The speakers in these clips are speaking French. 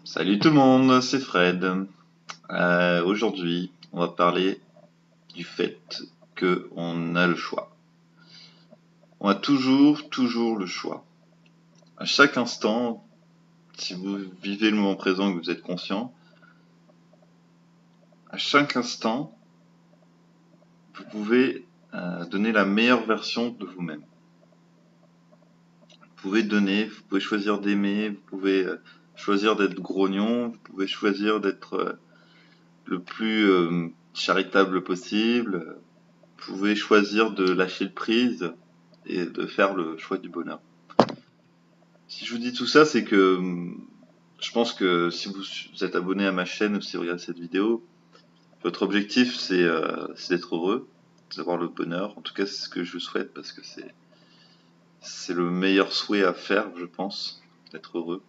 Salut tout le monde, c'est Fred. Aujourd'hui, on va parler du fait que on a le choix. On a toujours le choix. À chaque instant, si vous vivez le moment présent et que vous êtes conscient, à chaque instant, vous pouvez donner la meilleure version de vous-même. Vous pouvez donner, vous pouvez choisir d'aimer, vous pouvez choisir d'être grognon, vous pouvez choisir d'être le plus charitable possible. Vous pouvez choisir de lâcher le prise et de faire le choix du bonheur. Si je vous dis tout ça, c'est que je pense que si vous êtes abonné à ma chaîne ou si vous regardez cette vidéo, votre objectif c'est d'être heureux, d'avoir le bonheur. En tout cas, c'est ce que je vous souhaite parce que c'est le meilleur souhait à faire, je pense, d'être heureux.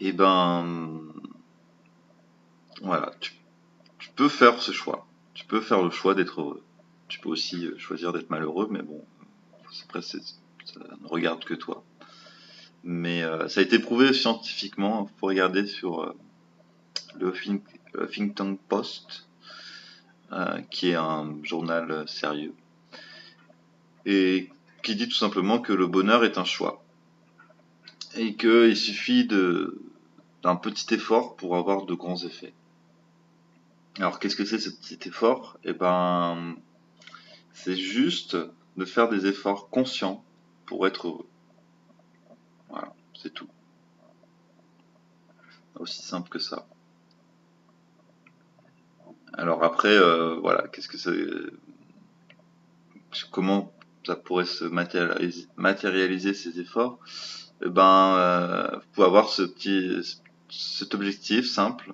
Et ben voilà, tu peux faire ce choix. Tu peux faire le choix d'être heureux. Tu peux aussi choisir d'être malheureux, mais bon, après ça ne regarde que toi. Mais ça a été prouvé scientifiquement. Il faut regarder sur le Huffington Post, qui est un journal sérieux, et qui dit tout simplement que le bonheur est un choix. Et qu'il suffit d'un petit effort pour avoir de grands effets. Alors qu'est-ce que c'est ce petit effort? Eh ben, c'est juste de faire des efforts conscients pour être heureux. Voilà, c'est tout. Aussi simple que ça. Alors après, voilà, qu'est-ce que c'est, comment ça pourrait se matérialiser ces efforts? Eh ben, vous pouvez avoir cet objectif simple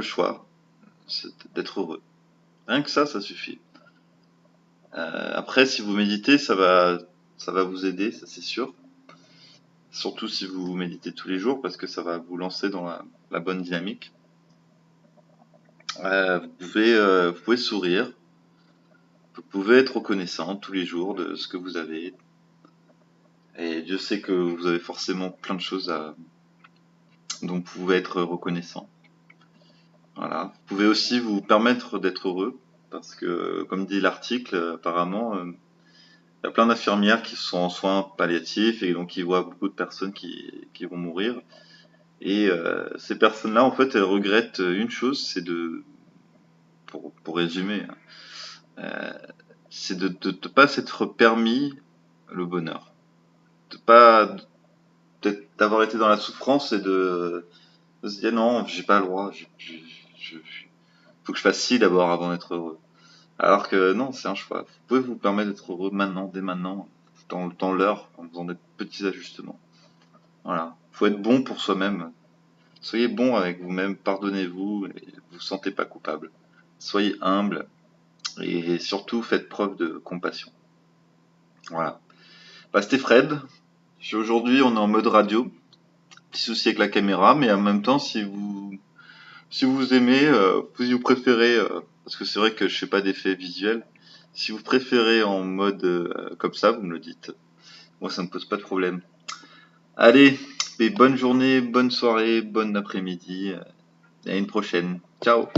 choix, c'est d'être heureux. Rien que ça suffit. Après, si vous méditez, ça va vous aider, ça c'est sûr. Surtout si vous méditez tous les jours, parce que ça va vous lancer dans la bonne dynamique. Vous pouvez sourire, vous pouvez être reconnaissant tous les jours de ce que vous avez. Et Dieu sait que vous avez forcément plein de choses dont vous pouvez être reconnaissant. Voilà. Vous pouvez aussi vous permettre d'être heureux, parce que, comme dit l'article, apparemment, il y a plein d'infirmières qui sont en soins palliatifs et donc qui voient beaucoup de personnes qui vont mourir. Et ces personnes-là, en fait, elles regrettent une chose, pour résumer, c'est de pas s'être permis le bonheur, de pas d'avoir été dans la souffrance et de se dire non, j'ai pas le droit, faut que je fasse ci d'abord avant d'être heureux. Alors que non, c'est un choix. Vous pouvez vous permettre d'être heureux maintenant, dès maintenant, dans l'heure, en faisant des petits ajustements. Voilà. Faut être bon pour soi-même. Soyez bon avec vous-même, pardonnez-vous et vous sentez pas coupable. Soyez humble et surtout faites preuve de compassion. Voilà. Bah, c'était Fred. Aujourd'hui, on est en mode radio. Petit souci avec la caméra, mais en même temps, si vous aimez, si vous préférez, parce que c'est vrai que je fais pas d'effet visuel, si vous préférez en mode comme ça, vous me le dites. Moi, ça me pose pas de problème. Allez, et bonne journée, bonne soirée, bon après-midi, et à une prochaine. Ciao!